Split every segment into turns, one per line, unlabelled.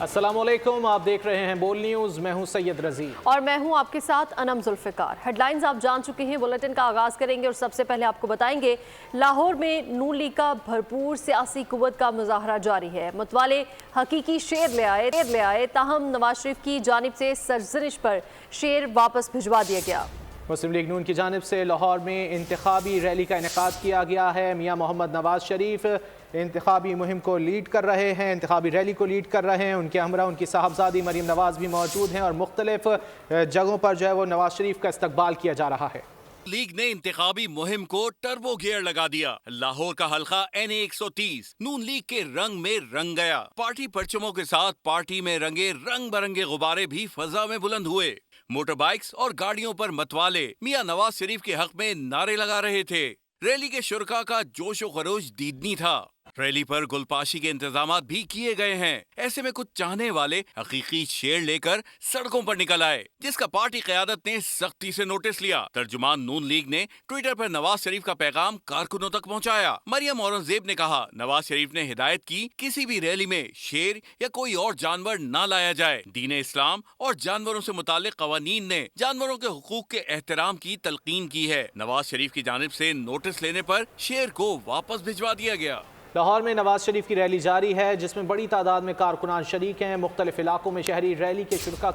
अस्सलामुअलैकुम, आप देख रहे हैं बोल न्यूज़। मैं हूं सैयद रजी
और मैं हूं आपके साथ अनम जुल्फ़िकार। हेडलाइंस आप जान चुके हैं, बुलेटिन का आगाज करेंगे और सबसे पहले आपको बताएंगे लाहौर में नून लीग का भरपूर सियासी कुव्वत का मुजाहरा जारी है। मतवाले हकीकी शेर ले आए, ताहम नवाज शरीफ की जानिब से सरजनिश पर शेर वापस भिजवा दिया गया।
मुस्लिम लीग नून की जानिब से लाहौर में इंतखाबी रैली का इनेकाद किया गया है। मियाँ मोहम्मद नवाज शरीफ इंतखाबी मुहिम को लीड कर रहे हैं, इंतखाबी रैली को लीड कर रहे हैं। उनके हमरा उनकी साहबजादी मरीम नवाज भी मौजूद हैं और मुख्तलिफ जगहों पर जो है वो नवाज शरीफ का इस्तकबाल किया जा रहा है।
लीग ने इंतखाबी मुहिम को टर्बो गियर लगा दिया। लाहौर का हल्का NA 130 नून लीग के रंग में रंग गया। पार्टी परचमों के साथ पार्टी में रंगे रंग बिरंगे गुब्बारे भी फजा में बुलंद हुए। मोटर बाइक्स और गाड़ियों पर मतवाले मियां नवाज शरीफ के हक में नारे लगा रहे थे। रैली के शुरका का जोश व खरोश दीदनी था। रैली पर गुलपाशी के इंतजामात भी किए गए हैं। ऐसे में कुछ चाहने वाले हकीकी शेर लेकर सड़कों पर निकल आए, जिसका पार्टी क़यादत ने सख्ती से नोटिस लिया। तर्जुमान नून लीग ने ट्विटर पर नवाज शरीफ का पैगाम कारकुनों तक पहुंचाया। मरियम औरंगजेब ने कहा, नवाज शरीफ ने हिदायत की किसी भी रैली में शेर या कोई और जानवर ना लाया जाए। दीन इस्लाम और जानवरों से मुतालिक कवानीन ने जानवरों के हुकूक के एहतराम की तलकीन की है। नवाज शरीफ की जानिब से नोटिस लेने पर शेर को वापस भिजवा दिया गया।
लाहौर में नवाज शरीफ की रैली जारी है, जिसमें बड़ी तादाद में कारकुनान शरीक हैं। मुख्तलिफ इलाकों में शहरी रैली के शुरका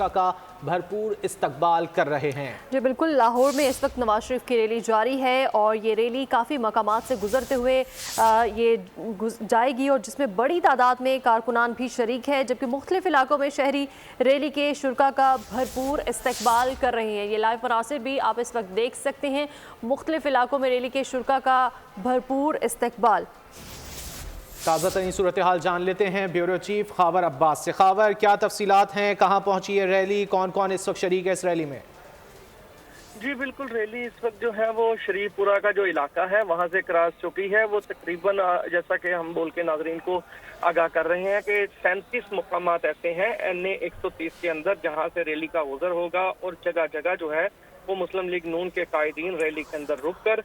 का भरपूर इस्तकबाल कर रहे हैं।
जी बिल्कुल, लाहौर में इस वक्त नवाज शरीफ की रैली जारी है और ये रैली काफ़ी मकामात से गुजरते हुए ये जाएगी और जिसमें बड़ी तादाद में कारकुनान भी शरीक है, जबकि मुख्तलिफ इलाकों में शहरी रैली के शुरका का भरपूर इस्तकबाल कर रहे हैं। ये लाइव मनासिर भी आप इस वक्त देख सकते हैं। मुख्तलिफ इलाकों में रैली के शुरका का भरपूर इस्तकबाल।
ताज़ा तरीन सूरत हाल जान लेते हैं ब्यूरो चीफ खावर अब्बास से। खावर, क्या तफसीलात हैं, कहाँ पहुंची है रैली, कौन कौन इस वक्त शरीक है इस रैली में?
जी बिल्कुल, रैली इस वक्त जो है वो शरीफपुरा का जो इलाका है वहाँ से क्रॉस चुकी है। वो तकरीबन जैसा कि हम बोल के नाजरीन को आगाह कर रहे हैं कि 37 मुकामात ऐसे हैं NA 130 के अंदर जहाँ से रैली का गुजर होगा और जगह जगह जो है वो मुस्लिम लीग नून के कायदीन रैली के अंदर रुक कर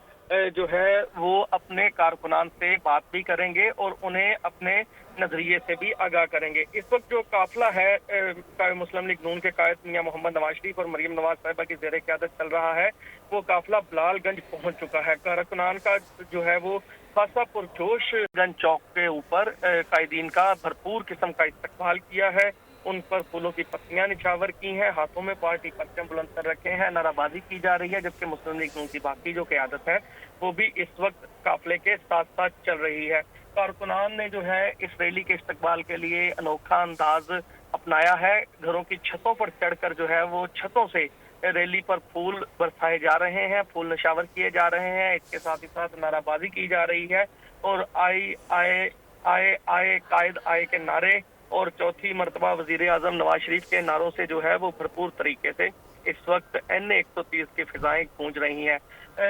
जो है वो अपने कारकुनान से बात भी करेंगे और उन्हें अपने नजरिए से भी आगाह करेंगे। इस वक्त जो काफिला है मुस्लिम लीग नून के कायद मियां मोहम्मद नवाज शरीफ और मरियम नवाज साहिबा की ज़ेर क़यादत चल रहा है, वो काफिला बिलालगंज पहुंच चुका है। कारकुनान का जो है वो खासा पुरजोश गंज चौक के ऊपर कायदीन का भरपूर किस्म का इस्तकबाल किया है। उन पर फूलों की पत्तियां निछावर की हैं, हाथों में पार्टी परचम बुलंद कर रखे हैं, नाराबाजी की जा रही है, जबकि मुस्लिम लीग नून की बाकी जो क़यादत है वो भी इस वक्त काफिले के साथ साथ चल रही है। कारकुनान ने जो है इस रैली के इस्तकबाल के लिए अनोखा अंदाज अपनाया है। घरों की छतों पर चढ़कर जो है वो छतों से रैली पर फूल बरसाए जा रहे हैं, फूल निशावर किए जा रहे हैं। इसके साथ ही साथ नाराबाजी की जा रही है और आए आए आए आए कायद आए के नारे और चौथी मरतबा वजीर आजम नवाज शरीफ के नारों से जो है वो भरपूर तरीके से इस वक्त NA 130 की फिजाएं गूंज रही हैं।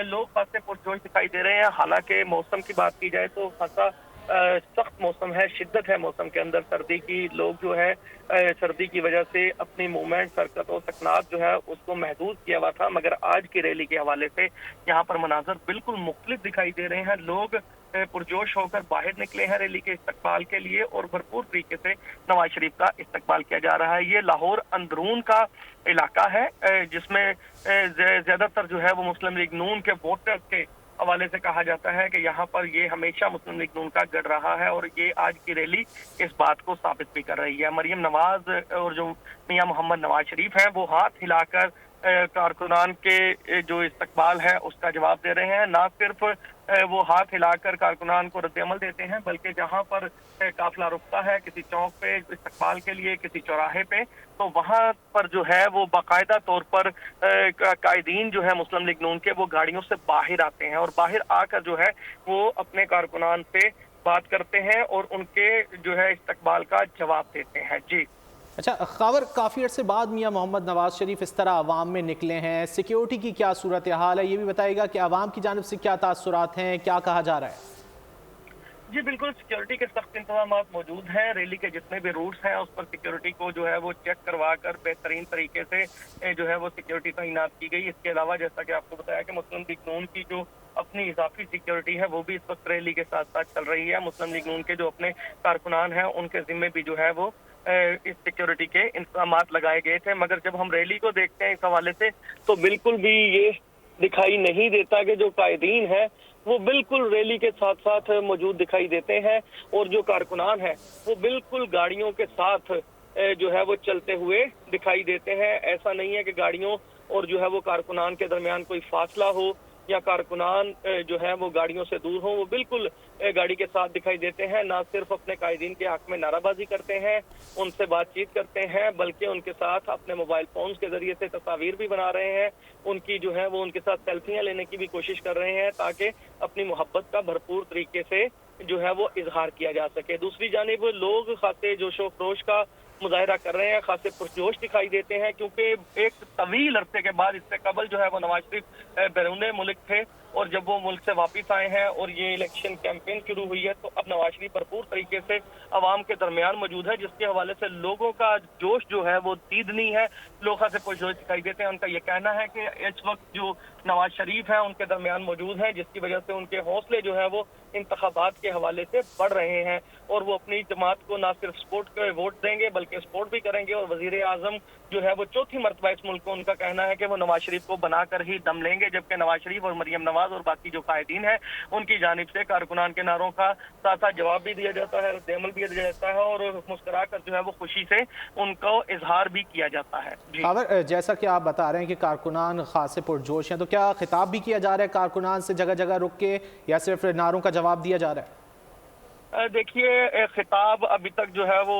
लोग खासे पुरजोश दिखाई दे रहे हैं। हालांकि मौसम की बात की जाए तो खासा सख्त मौसम है, शिद्दत है मौसम के अंदर सर्दी की। लोग जो है सर्दी की वजह से अपनी मूवमेंट हरकत और सकनात जो है उसको महदूद किया हुआ था, मगर आज की रैली के हवाले से यहाँ पर मनाजर बिल्कुल मुख्तलिफ दिखाई दे रहे हैं। लोग पुरजोश होकर बाहर निकले हैं रैली के इस्तकबाल के लिए और भरपूर तरीके से नवाज शरीफ का इस्तकबाल किया जा रहा है। ये लाहौर अंदरून का इलाका है जिसमें ज्यादातर जो है वो मुस्लिम लीग नून के वोटर्स के हवाले से कहा जाता है कि यहाँ पर ये हमेशा मुस्लिम लीग नून का गढ़ रहा है और ये आज की रैली इस बात को साबित भी कर रही है। मरियम नवाज और जो मियां मोहम्मद नवाज शरीफ हैं वो हाथ हिलाकर कारकुनान के जो इस्तकबाल है उसका जवाब दे रहे हैं। ना सिर्फ वो हाथ हिलाकर कारकुनान को रद्द-ए-अमल देते हैं, बल्कि जहां पर काफिला रुकता है किसी चौक पे इस्तकबाल के लिए, किसी चौराहे पे, तो वहां पर जो है वो बाकायदा तौर पर कायदीन जो है मुस्लिम लीग नून के वो गाड़ियों से बाहर आते हैं और बाहर आकर जो है वो अपने कारकुनान से बात करते हैं और उनके जो है इस्तकबाल का जवाब देते हैं। जी
अच्छा खावर, काफ़ी अर्से बाद मियां मोहम्मद नवाज शरीफ इस तरह आवाम में निकले हैं, सिक्योरिटी की क्या सूरत हाल है, ये भी बताएगा कि आवाम की जानिब से क्या तासुरात हैं, क्या कहा जा रहा है?
जी बिल्कुल, सिक्योरिटी के सख्त इंतजाम मौजूद हैं। रैली के जितने भी रूट्स हैं उस पर सिक्योरिटी को जो है वो चेक करवा कर बेहतरीन तरीके से जो है वो सिक्योरिटी तैनात की गई। इसके अलावा जैसा कि आपको बताया कि मुस्लिम लीग नून की जो अपनी इजाफी सिक्योरिटी है वो भी इस वक्त रैली के साथ साथ चल रही है। मुस्लिम लीग नून के जो अपने कारकुनान हैं उनके जिम्मे भी जो है वो इस सिक्योरिटी के इंतजाम लगाए गए थे। मगर जब हम रैली को देखते हैं इस हवाले से तो बिल्कुल भी ये दिखाई नहीं देता कि जो कायदीन है वो बिल्कुल रैली के साथ साथ मौजूद दिखाई देते हैं और जो कारकुनान है वो बिल्कुल गाड़ियों के साथ जो है वो चलते हुए दिखाई देते हैं। ऐसा नहीं है कि गाड़ियों और जो है वो कारकुनान के दरमियान कोई फासला हो या कारकुनान जो है वो गाड़ियों से दूर हो, वो बिल्कुल गाड़ी के साथ दिखाई देते हैं। ना सिर्फ अपने कायदीन के हक में नाराबाजी करते हैं, उनसे बातचीत करते हैं, बल्कि उनके साथ अपने मोबाइल फोन्स के जरिए से तस्वीर भी बना रहे हैं, उनकी जो है वो उनके साथ सेल्फियां लेने की भी कोशिश कर रहे हैं ताकि अपनी मोहब्बत का भरपूर तरीके से जो है वो इजहार किया जा सके। दूसरी जानिब लोग खासे जोशो खरोश का मुजाहरा कर रहे हैं, खासे पुरजोश दिखाई देते हैं, क्योंकि एक तवील अरसे के बाद इससे कबल जो है वो नवाज शरीफ बैरून मुल्क थे और जब वो मुल्क से वापस आए हैं और ये इलेक्शन कैंपेन शुरू हुई है तो अब नवाज शरीफ भरपूर तरीके से अवाम के दरमियान मौजूद है, जिसके हवाले से लोगों का जोश जो है वो तीदनी है, लोग खासे पुरजोश दिखाई देते हैं। उनका ये कहना है कि इस वक्त जो नवाज शरीफ है उनके दरमियान मौजूद है, जिसकी वजह से उनके हौसले जो है वो इंतखाबात के हवाले से बढ़ रहे हैं और वो अपनी जमात को ना सिर्फ सपोर्ट के वोट देंगे बल्कि सपोर्ट भी करेंगे। और वजीर आजम जो है वो चौथी मरतबा इस मुल्क को उनका कहना है कि वो नवाज शरीफ को बनाकर ही दम लेंगे, जबकि नवाज शरीफ और मरियम नवाज और बाकी जो कायदीन है उनकी जानिब से कारकुनान के नारों का साथ साथ जवाब भी दिया जाता है, रद्द-ए-अमल भी दिया जाता है और मुस्कुरा कर जो है वो खुशी से उनको इजहार भी किया जाता है।
खबर जैसा कि आप बता रहे हैं कि कारकुनान खासे पुरजोश हैं, तो क्या खिताब भी किया जा रहा है कारकुनान से जगह जगह रुक के या सिर्फ नारों का जवाब दिया जा रहा है?
देखिए, खिताब अभी तक जो है वो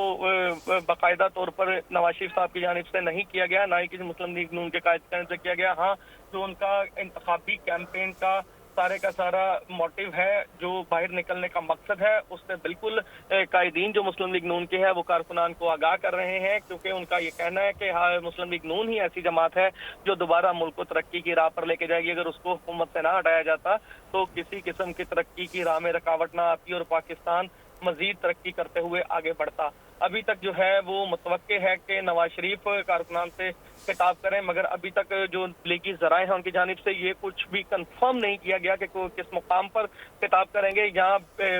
बाकायदा तौर पर नवाज शरीफ साहब की जानिब से नहीं किया गया, ना ही किसी मुस्लिम लीग नून के कायदीन से किया गया। हाँ, जो उनका इंतखाबी कैंपेन का सारे का सारा मोटिव है, जो बाहर निकलने का मकसद है, उससे बिल्कुल कायदीन जो मुस्लिम लीग नून के है वो कारकुनान को आगाह कर रहे हैं, क्योंकि उनका ये कहना है कि हाँ, मुस्लिम लीग नून ही ऐसी जमात है जो दोबारा मुल्क को तरक्की की राह पर लेके जाएगी। अगर उसको हुकूमत से ना हटाया जाता तो किसी किस्म की तरक्की की राह में रुकावट ना आती और पाकिस्तान मजीद तरक्की करते हुए आगे बढ़ता। अभी तक जो है वो मुतवक्के है कि नवाज शरीफ कारकुनान से खिताब करें, मगर अभी तक जो लीगी ज़राए हैं उनकी जानिब से ये कुछ भी कंफर्म नहीं किया गया कि किस मुकाम पर खिताब करेंगे या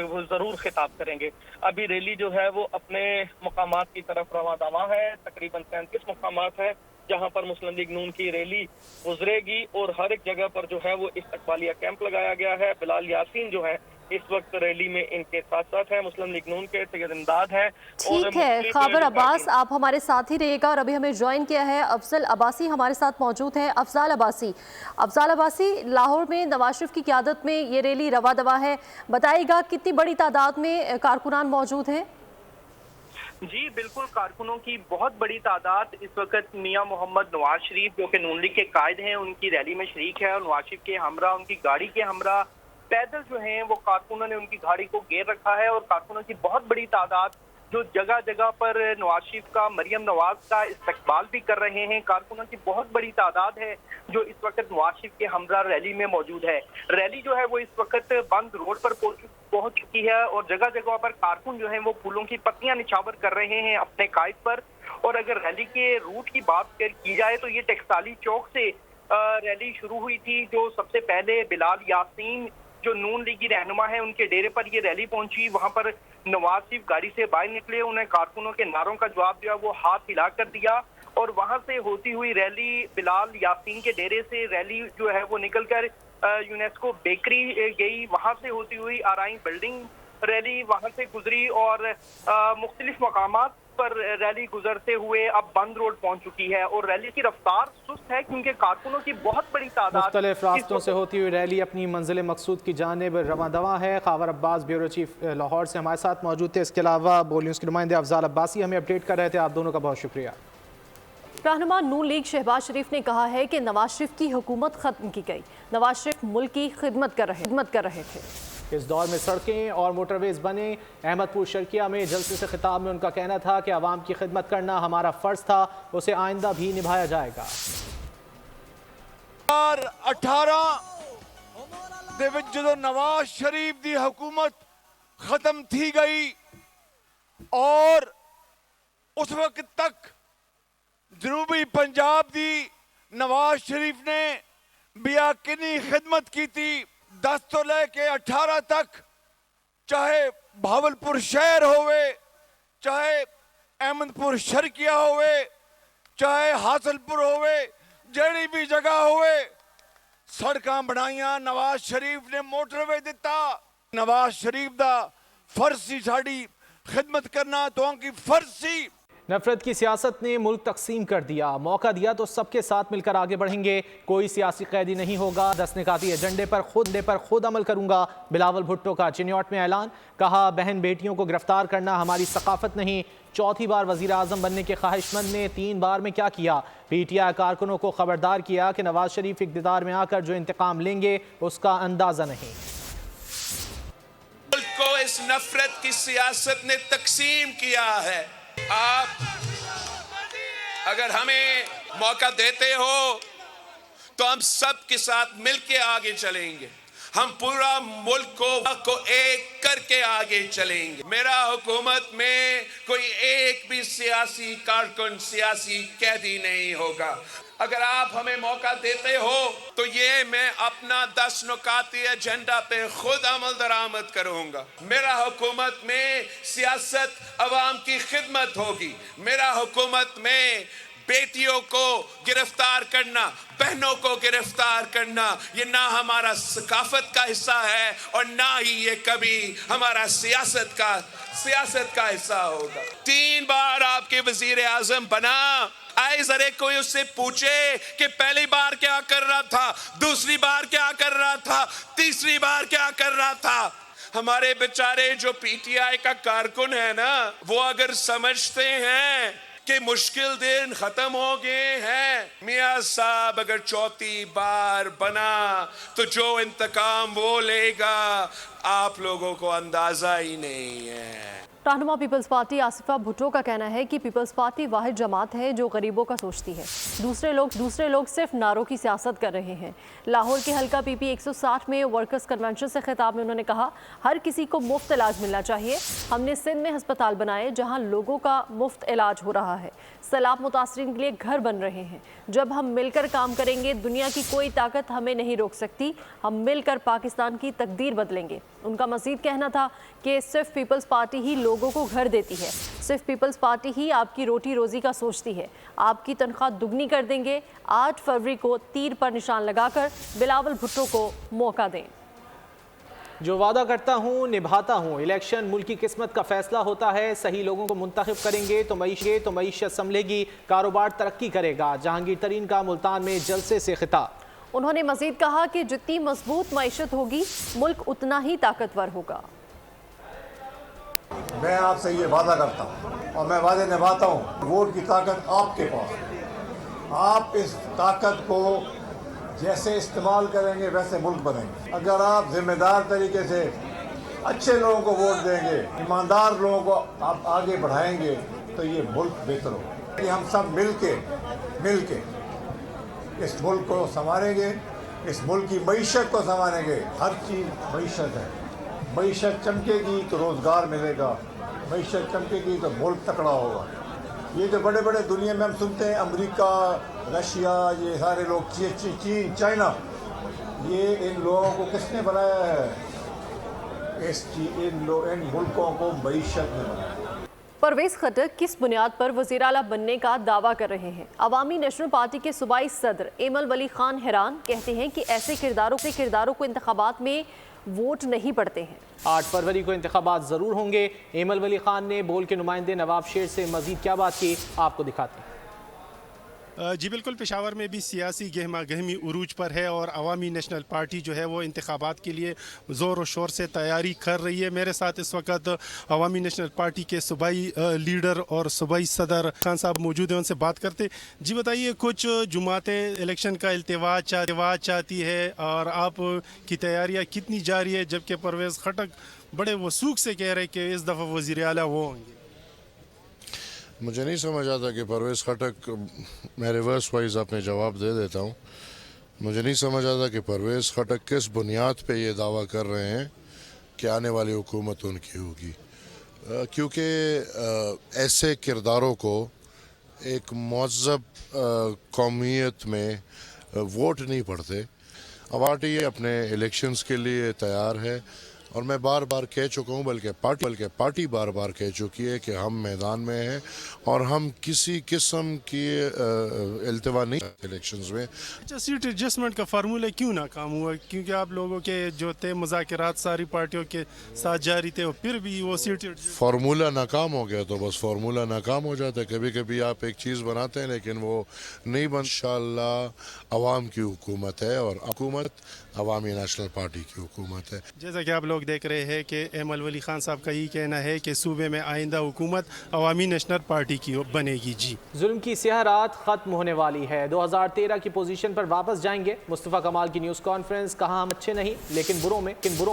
वो ज़रूर खिताब करेंगे। अभी रैली जो है वो अपने मुकामात की तरफ रवां दवा है, तकरीबन 33 मुकामात है जहां पर मुस्लिम लीग नून की रैली गुजरेगी और हर एक जगह पर जो है वो इस्तकबालिया कैंप लगाया गया है। बिलाल यासीन जो है इस वक्त रैली में इनके साथ साथ है, मुस्लिम लीग नून के सैयद इमदाद हैं।
ठीक है खाबर अब्बास, आप हमारे साथ ही रहिएगा और अभी हमें ज्वाइन किया है अफजल अब्बासी हमारे साथ मौजूद है। अफजल अब्बासी, लाहौर में नवाज शरीफ की क़यादत में ये रैली रवा दवा है, बताइएगा कितनी बड़ी तादाद में कारकुनान मौजूद हैं?
जी बिल्कुल, कारकुनों की बहुत बड़ी तादाद इस वक्त मियां मोहम्मद नवाज शरीफ जो कि नून लीग के कायद हैं उनकी रैली में शरीक है और नवाज शरीफ के हमरा, उनकी गाड़ी के हमरा पैदल जो हैं वो कारकुनों ने उनकी गाड़ी को घेर रखा है और कारकुनों की बहुत बड़ी तादाद जो जगह जगह पर नवाज शरीफ का, मरियम नवाज का इस्तकबाल भी कर रहे हैं। कारकुनों की बहुत बड़ी तादाद है जो इस वक्त नवाज शरीफ के हमरा रैली में मौजूद है। रैली जो है वो इस वक्त बंद रोड पर पहुंच चुकी है और जगह जगह पर कारकुन जो है वो फूलों की पत्तियां निछावर कर रहे हैं अपने कायद पर। और अगर रैली के रूट की बात की जाए तो ये टकसाली चौक से रैली शुरू हुई थी, जो सबसे पहले बिलाल यासीन जो नून लीगी रहनुमा है उनके डेरे पर ये रैली पहुंची। वहां पर नवाज शरीफ गाड़ी से बाहर निकले, उन्हें कारकुनों के नारों का जवाब दिया, वो हाथ हिला कर दिया और वहां से होती हुई रैली बिलाल यासीन के डेरे से रैली जो है वो निकलकर यूनेस्को बेकरी गई, वहां से होती हुई आरआई बिल्डिंग रैली वहां से गुजरी और मुख्तलिफ मकामात पर रैली गुजरते हुए अब बंद रोड पहुंच चुकी है। और रैली की रफ्तार सुस्त है क्योंकि कारकुनों की बहुत बड़ी तादाद
मुख्तलिफ रास्तों से होती हुई रैली अपनी मंजिल मकसूद की जानिब रवां दवा है। खबर अब्बास ब्यूरो चीफ लाहौर से हमारे साथ मौजूद थे। इसके अलावा बोल न्यूज़ के नुमाइंदे अफजाल अब्बासी हमें अपडेट कर रहे थे। आप दोनों का बहुत शुक्रिया।
रहनुमा नून लीग शहबाज शरीफ ने कहा है कि नवाज शरीफ की हुकूमत खत्म की गई, नवाज शरीफ मुल्क की खिदमत कर रहे थे।
इस दौर में सड़कें और मोटरवेज बने। अहमदपुर शर्किया में जलसे से खिताब में उनका कहना था कि आवाम की खिदमत करना हमारा फर्ज था, उसे आइंदा भी निभाया जाएगा।
2018 ਦੇ ਵਿੱਚ ਜਦੋਂ ਨਵਾਜ਼ ਸ਼ਰੀਫ ਦੀ ਹਕੂਮਤ ਖਤਮ ਥੀ ਗਈ ਔਰ ਉਸ ਵਕਤ ਤੱਕ ਜਨੂਬੀ ਪੰਜਾਬ ਦੀ ਨਵਾਜ਼ ਸ਼ਰੀਫ ਨੇ ਬਿਆਕਿਨੀ ਖਿਦਮਤ ਕੀਤੀ, 10 ਤੋਂ ਲੈ ਕੇ 18 ਤੱਕ, ਚਾਹੇ ਬਹਾਵਲਪੁਰ ਸ਼ਹਿਰ ਹੋਵੇ, ਚਾਹੇ ਅਹਿਮਦਪੁਰ ਸ਼ਰਕੀਆ ਹੋਵੇ, ਚਾਹੇ ਹਾਸਲਪੁਰ ਹੋਵੇ, ਜਿਹੜੀ ਵੀ ਜਗ੍ਹਾ ਹੋਵੇ, ਸੜਕਾਂ ਬਣਾਈਆਂ। ਨਵਾਜ਼ ਸ਼ਰੀਫ ਨੇ ਮੋਟਰਵੇ ਦਿੱਤਾ। ਨਵਾਜ਼ ਸ਼ਰੀਫ ਦਾ ਫਰਜ਼ ਸੀ ਸਾਡੀ ਖਿਦਮਤ کرنا، تو ان کی فرض سی۔
نفرت کی سیاست نے ملک تقسیم کر دیا، موقع دیا تو سب کے ساتھ مل کر آگے بڑھیں گے، کوئی سیاسی قیدی نہیں ہوگا، 10 نکاتی ایجنڈے پر خود عمل کروں گا، بلاول بھٹو کا چنیوٹ میں اعلان۔ کہا بہن بیٹیوں کو گرفتار کرنا ہماری ثقافت نہیں، چوتھی بار وزیر اعظم بننے کے خواہش مند نے 3 بار میں کیا کیا، پی ٹی آئی کارکنوں کو خبردار کیا کہ نواز شریف اقتدار میں آ کر جو انتقام لیں گے اس کا اندازہ نہیں۔
ملک کو اس نفرت کی سیاست نے تقسیم کیا ہے۔ آپ اگر ہمیں موقع دیتے ہو تو ہم سب کے ساتھ مل کے آگے چلیں گے، ہم پورا ملک کو ایک کر کے آگے چلیں گے۔ میرا حکومت میں کوئی ایک بھی سیاسی کارکن، سیاسی قیدی نہیں ہوگا۔ اگر آپ ہمیں موقع دیتے ہو تو یہ میں اپنا 10 نکاتی ایجنڈا پہ خود عمل درآمد کروں گا۔ میرا حکومت میں سیاست عوام کی خدمت ہوگی۔ میرا حکومت میں بیٹیوں کو گرفتار کرنا، بہنوں کو گرفتار کرنا، یہ نہ ہمارا ثقافت کا حصہ ہے اور نہ ہی یہ کبھی ہمارا سیاست کا حصہ ہوگا۔ 3 بار آپ کے وزیر اعظم بنا، آئے ذرے کوئی اس سے پوچھے کہ پہلی بار کیا کر رہا تھا، دوسری بار کیا کر رہا تھا، تیسری بار کیا کر رہا تھا۔ ہمارے بیچارے جو پی ٹی آئی کا کارکن ہے نا، وہ اگر سمجھتے ہیں کہ مشکل دن ختم ہو گئے ہیں، میاں صاحب اگر چوتھی بار بنا تو جو انتقام وہ لے گا آپ لوگوں کو اندازہ ہی نہیں ہے۔
رہنما پیپلز پارٹی آصفہ بھٹو کا کہنا ہے کہ پیپلز پارٹی واحد جماعت ہے جو غریبوں کا سوچتی ہے، دوسرے لوگ صرف نعروں کی سیاست کر رہے ہیں۔ لاہور کے حلقہ پی پی 160 میں ورکرز کنونشن سے خطاب میں انہوں نے کہا ہر کسی کو مفت علاج ملنا چاہیے۔ ہم نے سندھ میں ہسپتال بنائے جہاں لوگوں کا مفت علاج ہو رہا ہے، سیلاب متاثرین کے لیے گھر بن رہے ہیں۔ جب ہم مل کر کام کریں گے دنیا کی کوئی طاقت ہمیں نہیں روک سکتی، ہم مل کر پاکستان کی تقدیر بدلیں گے۔ ان کا مزید کہنا تھا کہ صرف پیپلز پارٹی ہی لوگوں کو گھر دیتی ہے، صرف پیپلز پارٹی ہی آپ کی روٹی روزی کا سوچتی ہے، آپ کی تنخواہ دگنی کر دیں گے۔ 8 فروری کو تیر پر نشان لگا کر بلاول بھٹو کو موقع دیں۔
جو وعدہ کرتا ہوں نبھاتا ہوں، الیکشن ملک کی قسمت کا فیصلہ ہوتا ہے، صحیح لوگوں کو منتخب کریں گے تو معیشت سنبھلے گی، کاروبار ترقی کرے گا۔ جہانگیر ترین کا ملتان میں جلسے سے خطاب۔
انہوں نے مزید کہا کہ جتنی مضبوط معیشت ہوگی ملک اتنا ہی طاقتور ہوگا۔
میں آپ سے یہ وعدہ کرتا ہوں اور میں وعدے نبھاتا ہوں، ووٹ کی طاقت آپ کے پاس ہے، آپ اس طاقت کو جیسے استعمال کریں گے ویسے ملک بنیں گے۔ اگر آپ ذمہ دار طریقے سے اچھے لوگوں کو ووٹ دیں گے، ایماندار لوگوں کو آپ آگے بڑھائیں گے تو یہ ملک بہتر ہوگا۔ کہ ہم سب مل کے اس ملک کو سنواریں گے، اس ملک کی معیشت کو سنواریں گے۔ ہر چیز معیشت ہے، معیشت چمکے گی تو روزگار ملے گا، معیشت چمکے گی تو ملک تکڑا ہوگا۔ یہ جو بڑے بڑے دنیا میں ہم سنتے ہیں امریکہ، رشیا، یہ سارے لوگ، چین، چائنا، یہ ان لوگوں کو کس نے بنایا ہے؟ ان ملکوں کو معیشت نے بنایا۔
پرویز خٹک کس بنیاد پر وزیر اعلیٰ بننے کا دعویٰ کر رہے ہیں؟ عوامی نیشنل پارٹی کے صوبائی صدر ایمل ولی خان حیران، کہتے ہیں کہ ایسے کرداروں کو انتخابات میں ووٹ نہیں پڑتے ہیں۔
8 فروری کو انتخابات ضرور ہوں گے۔ ایمل ولی خان نے بول کے نمائندے نواب شیر سے مزید کیا بات کی، آپ کو دکھاتے ہیں۔
جی بالکل، پشاور میں بھی سیاسی گہما گہمی عروج پر ہے اور عوامی نیشنل پارٹی جو ہے وہ انتخابات کے لیے زور و شور سے تیاری کر رہی ہے۔ میرے ساتھ اس وقت عوامی نیشنل پارٹی کے صوبائی لیڈر اور صوبائی صدر خان صاحب موجود ہیں، ان سے بات کرتے۔ جی بتائیے، کچھ جماعتیں الیکشن کا التواج چاہتی ہے اور آپ کی تیاریاں کتنی جاری ہے، جبکہ پرویز خٹک بڑے وثوق سے کہہ رہے کہ اس دفعہ وزیر اعلیٰ وہ ہوں گے؟
مجھے نہیں سمجھ آتا کہ پرویز خٹک، میں ریورس وائز اپنے جواب دے دیتا ہوں، مجھے نہیں سمجھ آتا کہ پرویز خٹک کس بنیاد پہ یہ دعویٰ کر رہے ہیں کہ آنے والی حکومت ان کی ہوگی، کیونکہ ایسے کرداروں کو ایک مہذب قومیت میں ووٹ نہیں پڑتے۔ पार्टी अपने इलेक्शंस के लिए तैयार है और मैं बार बार कह चुका हूँ, बल्कि पार्टी बार बार कह चुकी है कि हम मैदान में हैं और हम किसी किस्म की इल्तवा नहीं इलेक्शंस में।
अच्छा, सीट एडजस्टमेंट का फार्मूला क्यों नाकाम हुआ? क्योंकि आप लोगों के जो थे मुज़ाकरात सारी पार्टियों के साथ जारी थे और फिर भी वो सीट
फार्मूला नाकाम हो गया तो बस फार्मूला नाकाम हो जाता है। कभी कभी आप एक चीज़ बनाते हैं लेकिन वो नहीं बन। इंशाअल्लाह अवाम की हुकूमत है और हुकूमत अवामी नेशनल पार्टी की हुकूमत है।
जैसा कि आप लोग देख रहे हैं कि अहमद वली खान साहब का ये कहना है कि सूबे में आइंदा हुकूमत अवामी नेशनल पार्टी की बनेगी। जी,
जुल्म की स्याह रात खत्म होने वाली है। 2013 की पोजीशन पर वापस जाएंगे। मुस्तफ़ा कमाल की न्यूज़ कॉन्फ्रेंस, कहा हम अच्छे नहीं लेकिन बुरों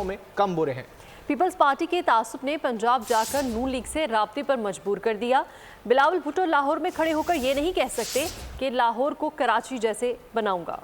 में कम बुरे हैं।
पीपल्स पार्टी के तासुब ने पंजाब जाकर नून लीग से राब्ते पर मजबूर कर दिया। बिलावल भुट्टो लाहौर में खड़े होकर ये नहीं कह सकते कि लाहौर को कराची जैसे बनाऊंगा।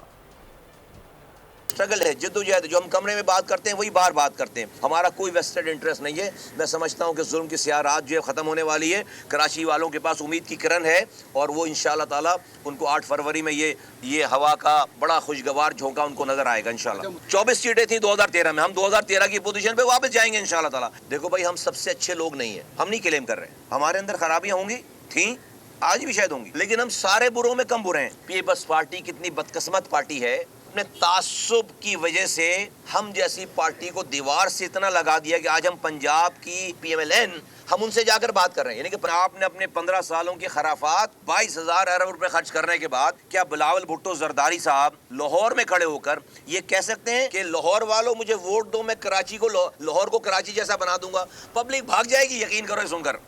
स्ट्रगल है, जद्दोजहद, जो हम कमरे में बात करते हैं वही बाहर बात करते हैं। हमारा कोई वेस्टेड इंटरेस्ट नहीं है। मैं समझता हूं कि जुल्म की स्याह रात जो है ख़त्म होने वाली है। कराची वालों के पास उम्मीद की किरण है और वो इंशाअल्लाह ताला उनको 8 फरवरी में ये हवा का बड़ा खुशगवार झोंका उनको नजर आएगा इंशाअल्लाह। 24 सीटें थी 2013 में, हम 2013 की पोजीशन पे वापस जाएंगे इंशाअल्लाह ताला। देखो भाई, हम सबसे अच्छे लोग नहीं है, हम नहीं क्लेम कर रहे। हमारे अंदर खराबियां होंगी, थी, आज भी शायद होंगी, लेकिन हम सारे बुरों में कम बुरे हैं। पीपल्स पार्टी कितनी बदकिस्मत पार्टी है, अपने तासुब की वजह से हम जैसी पार्टी को दीवार से इतना लगा दिया कि आज हम पंजाब की PMLN हम उनसे जाकर बात कर रहे हैं। यानी कि आपने अपने 15 सालों के खराफात 22,000 अरब रुपए खर्च करने के बाद क्या बिलावल भुट्टो जरदारी साहब लाहौर में खड़े होकर ये कह सकते हैं कि लाहौर वालों मुझे वोट दो, मैं कराची को लाहौर को कराची जैसा बना दूंगा? पब्लिक भाग जाएगी, यकीन करो सुनकर।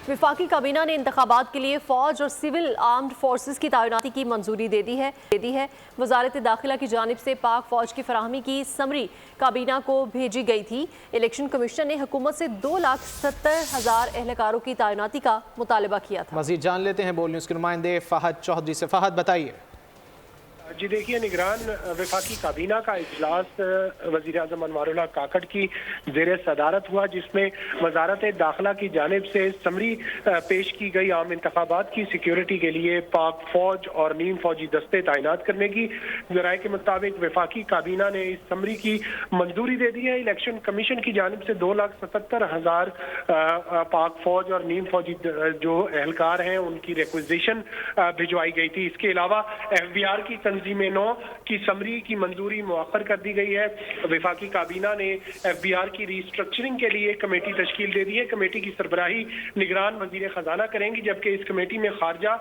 वफाकी काबीना ने इंतखाबात के लिए फ़ौज और सिविल आर्म्ड फोर्सेस की तैनाती की मंजूरी दे दी है। वजारत दाखिला की जानिब से पाक फ़ौज की फराहमी की समरी काबीना को भेजी गई थी। इलेक्शन कमीशन ने हुकूमत से 2,70,000 एहलकारों की तैनाती का मुतालबा किया था।
मज़ीद जान लेते हैं बोल न्यूज़ के नुमाइंदे फ़हद चौधरी से। फ़हद, बताइए।
जी देखिए, निगरान वफाकी काबीना का इजलास वज़ीर आज़म अनवारुल्लाह काकड़ की ज़ेर सदारत हुआ, जिसमें वजारत दाखिला की जानिब से समरी पेश की गई आम इंतखाबात की सिक्योरिटी के लिए पाक फौज और नीम फौजी दस्ते तैनात करने की। ज़राए के मुताबिक वफाकी काबीना ने इस समरी की मंजूरी दे दी है। इलेक्शन कमीशन की जानिब से 2,77,000 पाक फौज और नीम फौजी जो एहलकार हैं उनकी रिक्विजिशन भिजवाई गई थी। इसके अलावा FBR की तंजीम 9 की समरी की मंजूरी मुअख्खर कर दी गई है। वफाकी काबीना ने FBR की रीस्ट्रक्चरिंग के लिए कमेटी तश्कील दे दी है। कमेटी की सरबराही निगरान वजीर खजाना करेंगी, जबकि इस कमेटी में खारजा,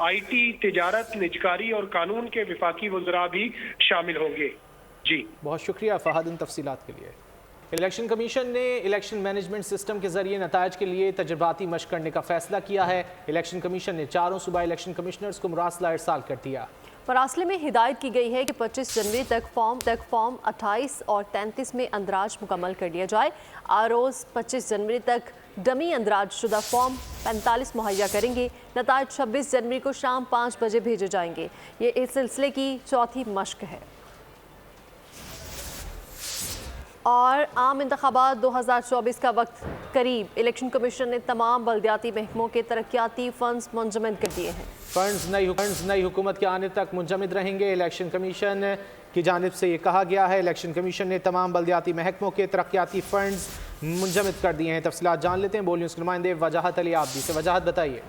IT, तिजारत, निजकारी और कानून के वफाकी वज़रा भी शामिल होंगे। जी,
बहुत शुक्रिया फ़हद इन तफसीलात के लिए। इलेक्शन कमीशन ने इलेक्शन मैनेजमेंट सिस्टम के जरिए नताइज के लिए तजर्बाती मशक करने का फैसला किया है। इलेक्शन कमीशन ने 4 सूबाई इलेक्शन कमिश्नर्स को मुरासला इरसाल कर दिया।
मरासले में हिदायत की गई है कि 25 जनवरी तक फॉर्म 28 और 33 में अंदराज मुकम्मल कर लिया जाए। आरोज 25 जनवरी तक डमी अंदराज शुदा फॉर्म 45 मुहैया करेंगे। नताइज 26 जनवरी को शाम 5 बजे भेजे जाएंगे। ये इस सिलसिले की चौथी मशक है। और आम इंतखाबात 2024 का वक्त करीब। इलेक्शन कमीशन ने तमाम बल्दियाती महकमों के तरक्याती फंड्स मुंजमद कर दिए हैं।
फंड्स नई हुकूमत के आने तक मुंजमद रहेंगे। इलेक्शन कमीशन की जानिब से ये कहा गया है। इलेक्शन कमीशन ने तमाम बल्दियाती महकमों के तरक्याती फंड्स मुंजमद कर दिए हैं। तफसीलात जान लेते हैं बोल न्यूज़ के नुमाइंदे वजाहत अली आबदी से। वजाहत, बताइए।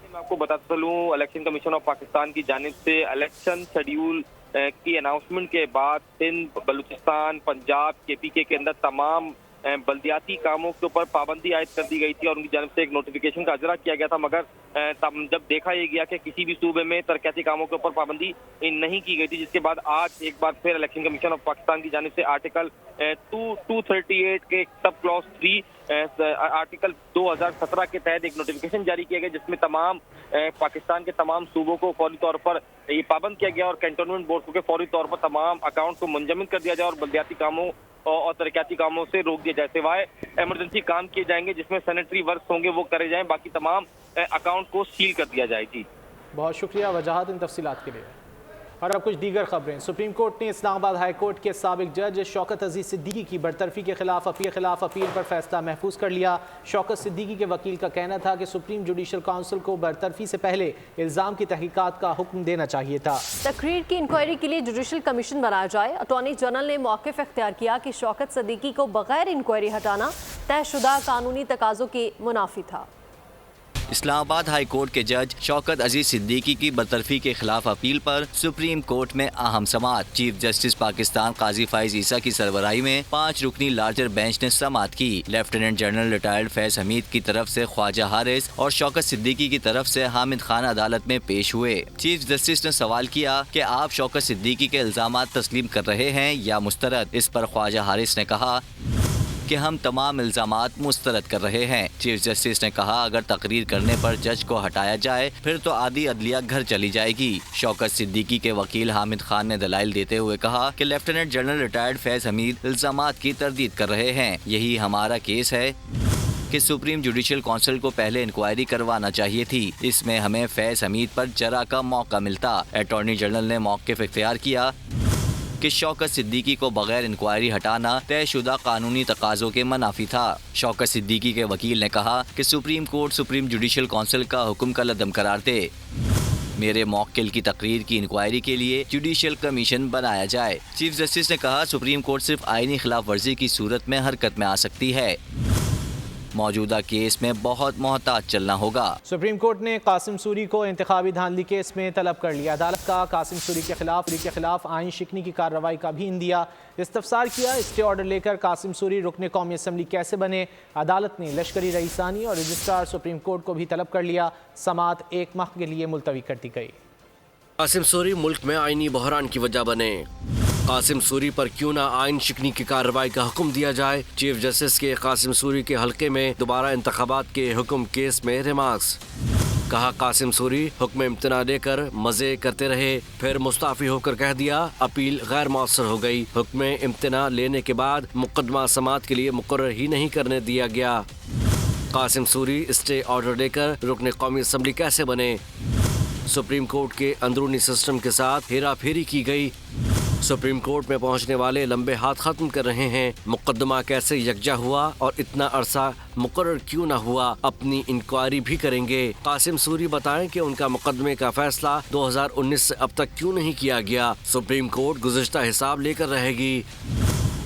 मैं आपको बताता चलूँ, इलेक्शन कमीशन ऑफ पाकिस्तान की जानिब से इलेक्शन शेड्यूल की अनाउंसमेंट के बाद सिंध, बलूचिस्तान, पंजाब, KPK के अंदर तमाम बल्दियाती कामों के ऊपर पाबंदी आयद कर दी गई थी और उनकी जानिब से एक नोटिफिकेशन का अजरा किया गया था। मगर जब देखा यह गया कि किसी भी सूबे में तरक्याती कामों के ऊपर पाबंदी नहीं की गई थी, जिसके बाद आज एक बार फिर इलेक्शन कमीशन ऑफ पाकिस्तान की जानिब से आर्टिकल 238 के सब क्लॉज 3 आर्टिकल 2017 के तहत एक नोटिफिकेशन जारी किया गया, जिसमें तमाम पाकिस्तान के तमाम सूबों को फौरी तौर पर ये पाबंद किया गया और कैंटोनमेंट बोर्ड को फौरी तौर पर तमाम अकाउंट को मुंजमद कर दिया जाए और बल्दियाती कामों और तरक्याती कामों से रोक दिया जाए। सिवाय इमरजेंसी काम किए जाएंगे जिसमें सैनिटरी वर्क होंगे वो करे जाएं, बाकी तमाम अकाउंट को सील कर दिया जाए। जी,
बहुत शुक्रिया वजाहत इन तफसीलात के लिए। اور اب کچھ دیگر خبریں۔ سپریم کورٹ نے اسلام آباد ہائی کورٹ کے سابق جج شوکت عزیز صدیقی کی برطرفی کے خلاف اپیل پر فیصلہ محفوظ کر لیا۔ شوکت صدیقی کے وکیل کا کہنا تھا کہ سپریم جوڈیشل کونسل کو برطرفی سے پہلے الزام کی تحقیقات کا حکم دینا چاہیے تھا۔
تقریر کی انکوائری کے لیے جوڈیشل کمیشن بنایا جائے۔ اٹارنی جنرل نے موقف اختیار کیا کہ شوکت صدیقی کو بغیر انکوائری ہٹانا طے شدہ قانونی تقاضوں کے منافی تھا۔
اسلام آباد ہائی کورٹ کے جج شوکت عزیز صدیقی کی برطرفی کے خلاف اپیل پر سپریم کورٹ میں اہم سماعت۔ چیف جسٹس پاکستان قاضی فائز عیسیٰ کی سربراہی میں 5 رکنی لارجر بینچ نے سماعت کی۔ لیفٹیننٹ جنرل ریٹائرڈ فیض حمید کی طرف سے خواجہ حارث اور شوکت صدیقی کی طرف سے حامد خان عدالت میں پیش ہوئے۔ چیف جسٹس نے سوال کیا کہ آپ شوکت صدیقی کے الزامات تسلیم کر رہے ہیں یا مسترد۔ اس پر خواجہ حارث نے کہا کہ ہم تمام الزامات مسترد کر رہے ہیں۔ چیف جسٹس نے کہا اگر تقریر کرنے پر جج کو ہٹایا جائے پھر تو آدھی عدلیہ گھر چلی جائے گی۔ شوکت صدیقی کے وکیل حامد خان نے دلائل دیتے ہوئے کہا کہ لیفٹیننٹ جنرل ریٹائرڈ فیض حمید الزامات کی تردید کر رہے ہیں۔ یہی ہمارا کیس ہے کہ سپریم جوڈیشل کونسل کو پہلے انکوائری کروانا چاہیے تھی، اس میں ہمیں فیض حمید پر جرا کا موقع ملتا۔ اٹارنی جنرل نے موقف اختیار کیا کہ شوکت صدیقی کو بغیر انکوائری ہٹانا طے شدہ قانونی تقاضوں کے منافی تھا۔ شوکت صدیقی کے وکیل نے کہا کہ supreme court supreme judicial council کا حکم کالعدم قرار دے۔ میرے موکل کی تقریر کی انکوائری کے لیے جوڈیشل کمیشن بنایا جائے۔ چیف جسٹس نے کہا سپریم کورٹ صرف آئینی خلاف ورزی کی صورت میں حرکت میں آ سکتی ہے، موجودہ کیس میں بہت محتاط چلنا ہوگا۔
سپریم کورٹ نے قاسم سوری کو انتخابی دھاندلی کیس میں طلب کر لیا۔ عدالت کا قاسم سوری کے خلاف آئین شکنی کی کارروائی کا بھی اندیا استفسار کیا۔ اسٹے آرڈر لے کر قاسم سوری رکن قومی اسمبلی کیسے بنے؟ عدالت نے لشکری رئیسانی اور رجسٹرار سپریم کورٹ کو بھی طلب کر لیا۔ سماعت 1 ماہ کے لیے ملتوی کر دی گئی۔
قاسم سوری ملک میں آئینی بحران کی وجہ بنے، قاسم سوری پر کیوں نہ آئین شکنی کی کارروائی کا حکم دیا جائے۔ چیف جسٹس کے قاسم سوری کے حلقے میں دوبارہ انتخابات کے حکم کیس میں ریمارکس۔ کہا قاسم سوری حکم امتناع دے کر مزے کرتے رہے، پھر مستعفی ہو کر کہہ دیا اپیل غیر مؤثر ہو گئی۔ حکم امتناع لینے کے بعد مقدمہ سماعت کے لیے مقرر ہی نہیں کرنے دیا گیا۔ قاسم سوری اسٹے آرڈر لے کر رکن قومی اسمبلی کیسے بنے؟ سپریم کورٹ کے اندرونی سسٹم کے ساتھ ہیرا پھیری کی گئی۔ سپریم کورٹ میں پہنچنے والے لمبے ہاتھ ختم کر رہے ہیں۔ مقدمہ کیسے یکجا ہوا اور اتنا عرصہ مقرر کیوں نہ ہوا؟ اپنی انکوائری بھی کریں گے۔ قاسم سوری بتائیں کہ ان کا مقدمے کا فیصلہ 2019 سے اب تک کیوں نہیں کیا گیا؟ سپریم کورٹ گزشتہ حساب لے کر رہے گی۔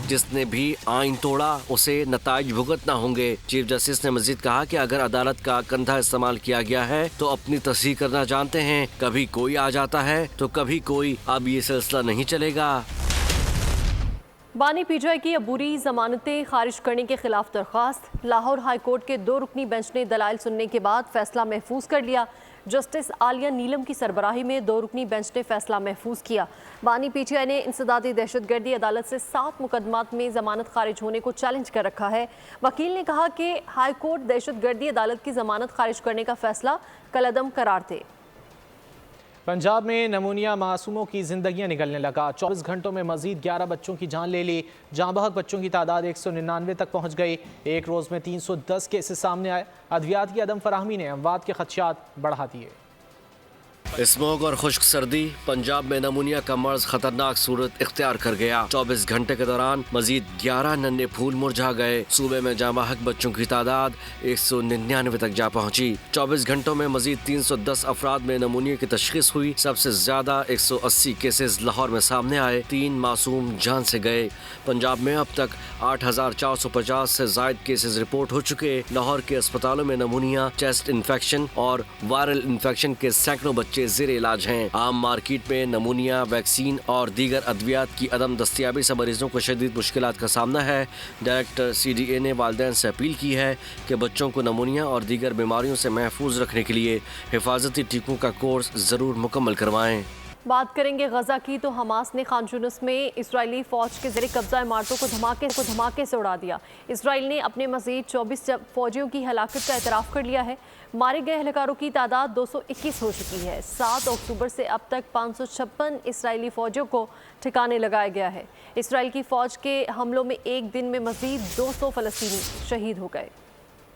جس نے بھی آئین توڑا اسے نتائج بھگتنا ہوں گے۔ چیف جسٹس نے مزید کہا کہ اگر عدالت کا کندھا استعمال کیا گیا ہے تو اپنی تصحیح کرنا جانتے ہیں، کبھی کوئی آ جاتا ہے تو کبھی کوئی، اب یہ سلسلہ نہیں چلے گا۔
بانی پی جے کی عبوری ضمانتیں خارج کرنے کے خلاف درخواست۔ لاہور ہائی کورٹ کے 2 رکنی بینچ نے دلائل سننے کے بعد فیصلہ محفوظ کر لیا۔ جسٹس عالیہ نیلم کی سربراہی میں 2 رکنی بینچ نے فیصلہ محفوظ کیا۔ بانی پی ٹی آئی نے انسدادی دہشت گردی عدالت سے 7 مقدمات میں ضمانت خارج ہونے کو چیلنج کر رکھا ہے۔ وکیل نے کہا کہ ہائی کورٹ دہشت گردی عدالت کی ضمانت خارج کرنے کا فیصلہ کالعدم قرار دے۔
پنجاب میں نمونیا معصوموں کی زندگیاں نگلنے لگا۔ 24 گھنٹوں میں مزید 11 بچوں کی جان لے لی۔ جاں بحق بچوں کی تعداد 199 تک پہنچ گئی۔ ایک روز میں 310 کیسز سامنے آئے۔ ادویات کی عدم فراہمی نے اموات کے خدشات بڑھا دیے۔
اسموگ اور خشک سردی پنجاب میں نمونیا کا مرض خطرناک صورت اختیار کر گیا۔ 24 گھنٹے کے دوران مزید 11 ننھے پھول مرجھا گئے۔ صوبے میں جاں بحق بچوں کی تعداد 199 تک جا پہنچی۔ 24 گھنٹوں میں مزید 310 افراد میں نمونیا کی تشخیص ہوئی۔ سب سے زیادہ 180 کیسز لاہور میں سامنے آئے۔ 3 معصوم جان سے گئے۔ پنجاب میں اب تک 8450 سے زائد کیسز رپورٹ ہو چکے۔ لاہور کے اسپتالوں میں نمونیا، چیسٹ انفیکشن اور وائرل انفیکشن کے سینکڑوں بچے زیر علاج ہیں۔ عام مارکیٹ میں نمونیا، ویکسین اور دیگر ادویات کی عدم دستیابی سے مریضوں کو شدید مشکلات کا سامنا ہے۔ ڈائریکٹر CDA نے والدین سے اپیل کی ہے کہ بچوں کو نمونیا اور دیگر بیماریوں سے محفوظ رکھنے کے لیے حفاظتی ٹیکوں کا کورس ضرور مکمل کروائیں۔
بات کریں گے غزہ کی تو حماس نے خان یونس میں اسرائیلی فوج کے زیر قبضہ عمارتوں کو دھماکے سے اڑا دیا۔ اسرائیل نے اپنے مزید 24 فوجیوں کی ہلاکت کا اعتراف کر لیا ہے۔ مارے گئے اہلکاروں کی تعداد 221 ہو چکی ہے۔ 7 اکتوبر سے اب تک 556 اسرائیلی فوجیوں کو ٹھکانے لگایا گیا ہے۔ اسرائیل کی فوج کے حملوں میں ایک دن میں مزید 200 فلسطینی شہید ہو گئے۔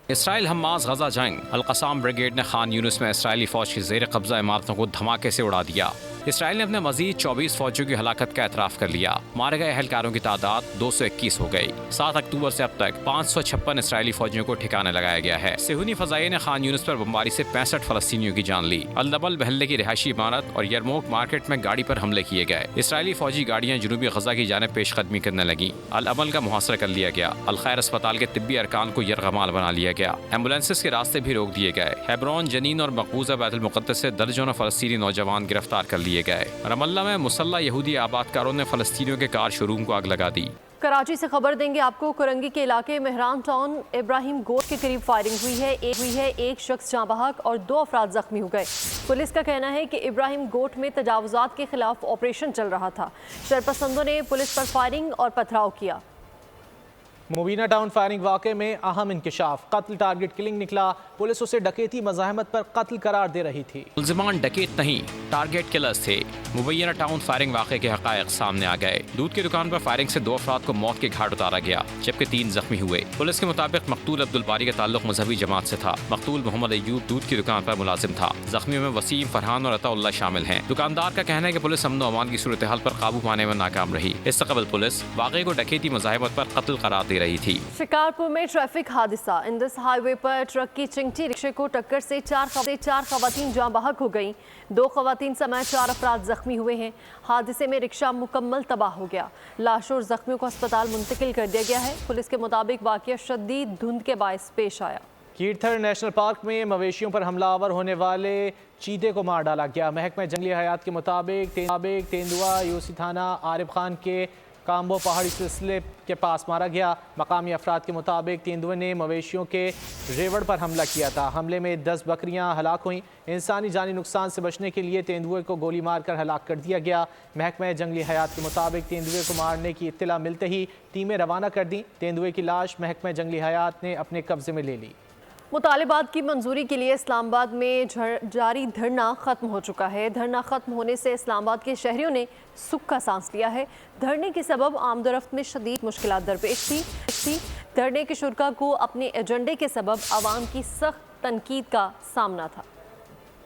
اسرائیل حماس غزہ جنگ۔ القصام بریگیڈ نے خان یونس میں اسرائیلی فوج کی زیر قبضہ عمارتوں کو دھماکے سے اڑا دیا۔ इसराइल ने अपने मजीद 24 फौजियों की हलाकत का एतराफ़ कर लिया। मारे गए एहलकारों की तादाद 221 हो गई। 7 अक्टूबर से अब तक 556 इसराइली फौजियों को ठिकाने लगाया गया है। सेहूनी फजाइये ने खान यूनिस पर बमबारी से 65 फलस्तीनियों की जान ली। अल-दबल महल्ले की रिहायशी इमारत और यरमोक मार्केट में गाड़ी पर हमले किए गए। इसराइली फौजी गाड़ियां जनूबी गजा की जानिब पेशकदमी करने लगी। अल-अमल का मुहासरा कर लिया गया। अल-खैर अस्पताल के तिब्बी अरकान को यरगमाल बना लिया गया। एम्बुलेंसेस के रास्ते भी रोक दिए गए। हेब्रोन, जनीन और मकबूजा बैतुल मुक़द्दस से दर्जनों फलस्तीनी नौजवान गिरफ्तार कर लिए गए। रमल्ला में मुसल्ला यहूदी आबादकारों ने फलस्तीनियों के कार शोरूम को आग लगा दी।
कराची से खबर देंगे आपको। करंगी के इलाके मेहरान टाउन इब्राहिम गोट के करीब फायरिंग हुई है। एक शख्स जाँ बहक और 2 अफराद जख्मी हो गए। पुलिस का कहना है कि इब्राहिम गोट में तजावुजात के खिलाफ ऑपरेशन चल रहा था। शरपसंदों ने पुलिस पर फायरिंग और पथराव किया।
मुबीना टाउन फायरिंग वाक़े में अहम इंकशाफ, कत्ल टारगेट किलिंग निकला। पुलिस उसे डकैती मज़ाहमत पर कत्ल करार दे रही थी। मुल्ज़िमान डकैत नहीं, टारगेट किलर्स थे। मुबीना टाउन फायरिंग वाक़े के हक़ाइक़ सामने आ गए। दूध की दुकान पर फायरिंग से 2 अफराद को मौत के घाट उतारा गया, जबकि 3 जख्मी हुए। पुलिस के मुताबिक मकतूल अब्दुल बारी का ताल्लुक मजहबी जमात से था। मकतूल मोहम्मद अयूब दूध की दुकान पर मुलाजिम था। जख्मियों में वसीम, फरहान और अताउल्लाह शामिल हैं। दुकानदार का कहना है कि पुलिस अमन व अमान की सूरत हाल पर काबू पाने में नाकाम रही। इससे कबल पुलिस वाक़े को डकैती मज़ाहमत पर कत्ल करार दे रही थी।
शिकारपुर में ट्रैफिक हादसा। इंदस हाईवे पर ट्रक की चिंगटी रिक्शे को टक्कर से 4 खवातीन जाँ बहक हो गईं। 2 खवातीन समेत 4 अफराद जख्मी हुए हैं। हादसे में रिक्शा मुकम्मल तबाह हो गया। लाशों और जख्मियों को अस्पताल मुंतकिल कर दिया गया है। पुलिस के मुताबिक वाक़या शदीद धुंध के बायस पेश आया।
कीर्थर नेशनल पार्क में मवेशियों पर हमलावर होने वाले चीते को मार डाला गया। महकमा जंगली हयात के मुताबिक तेंदुआ यूसी थाना आरिफ खान के काम्बो पहाड़ी सिलसिले के पास मारा गया। मकामी अफराद के मुताबिक तेंदुए ने मवेशियों के रेवड़ पर हमला किया था। हमले में 10 बकरियां हलाक हुईं। इंसानी जानी नुकसान से बचने के लिए तेंदुए को गोली मारकर हलाक कर दिया गया। महकमा जंगली हयात के मुताबिक तेंदुए को मारने की इत्तला मिलते ही टीमें रवाना कर दी। तेंदुए की लाश महकमा जंगली हयात ने अपने कब्जे में ले ली।
मुतालिबात की मंजूरी के लिए इस्लामाबाद में जारी धरना ख़त्म हो चुका है। धरना ख़त्म होने से इस्लामाबाद के शहरियों ने सुख का सांस लिया है। धरने के सबब आमदोरफ्त में शदीद मुश्किलात दरपेश थी। धरने के शुरका को अपने एजेंडे के सबब आवाम की सख्त तनकीद का सामना था।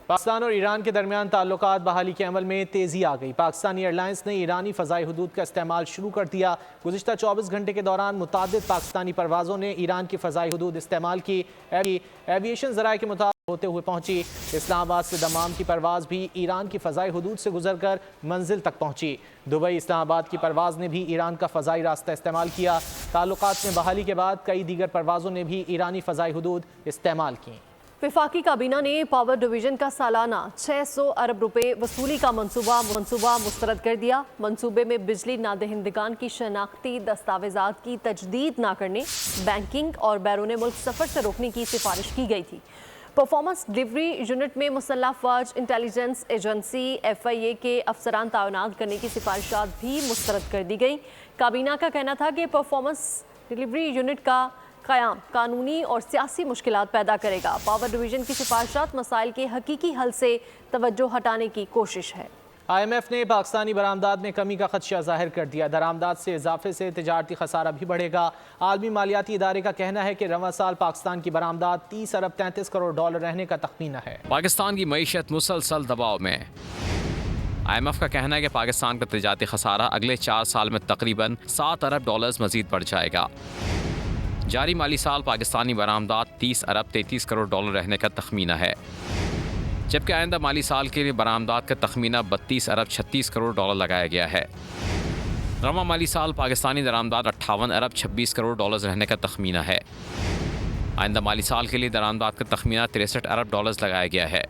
पाकिस्तान और ईरान के दरमियान ताल्लुकात बहाली के अमल में तेज़ी आ गई। पाकिस्तानी एयरलाइंस ने ईरानी फ़ज़ाई हुदूद का इस्तेमाल शुरू कर दिया। गुज़िश्ता 24 घंटे के दौरान मुतादिद पाकिस्तानी परवाज़ों ने ईरान की फ़ज़ाई हुदूद इस्तेमाल की। एविएशन ज़राए के मुताबिक होते हुए पहुंची। इस्लामाबाद से दमाम की परवाज़ भी ईरान की फ़ज़ाई हुदूद से गुजरकर मंजिल तक पहुंची। दुबई इस्लामाबाद की परवाज़ ने भी ईरान का फ़ज़ाई रास्ता इस्तेमाल किया। ताल्लुकात में बहाली के बाद कई दीगर परवाज़ों ने भी ईरानी फ़ज़ाई हुदूद इस्तेमाल की।
वफाकी काबीना ने पावर डिवीजन का सालाना 600 अरब रुपए वसूली का मंसूबा मुस्तरद कर दिया। मंसूबे में बिजली नादहिंदगान की शनाख्ती दस्तावेजात की तजदीद ना करने, बैंकिंग और बैरून मुल्क सफ़र से रोकने की सिफारिश की गई थी। परफॉर्मेंस डिलीवरी यूनिट में मुसल्लह फ़ौज, इंटेलिजेंस एजेंसी, FIA के अफसरान तैनात करने की सिफारिशात भी मुस्तरद कर दी गई। काबीना का कहना था कि परफॉर्मेंस डिलीवरी यूनिट का क़याम कानूनी और सियासी मुश्किलात पैदा करेगा। पावर डिवीजन की सिफारिशात मसाइल के हकीकी हल से तवज्जो हटाने की कोशिश है।
IMF ने पाकिस्तानी बरामदात में कमी का खदशा जाहिर कर दिया। दरामदात से इजाफे से तिजारती खसारा भी बढ़ेगा। आलमी मालियाती इदारे का कहना है कि रवां साल पाकिस्तान की बरामदात 30 अरब 33 करोड़ डॉलर रहने का तखमीना है।
पाकिस्तान की मईशत मुसलसल दबाव में। IMF का कहना है कि पाकिस्तान का तिजारती खसारा अगले 4 साल में तकरीबन 7 अरब डॉलर मजीद बढ़ जाएगा। जारी माली साल पाकिस्तानी बरामदात 30 अरब 33 करोड़ डॉलर रहने का तखमीना है, जबकि आइंदा माली साल के लिए बरामदात का तखमीना 32 अरब 36 करोड़ डॉलर लगाया गया है। रवां माली साल पाकिस्तानी दरामदात 58 अरब 26 करोड़ डॉलर रहने का तखमीना है। आइंदा माली साल के लिए दरामदात का तखमीना 63 अरब डॉलर लगाया गया है।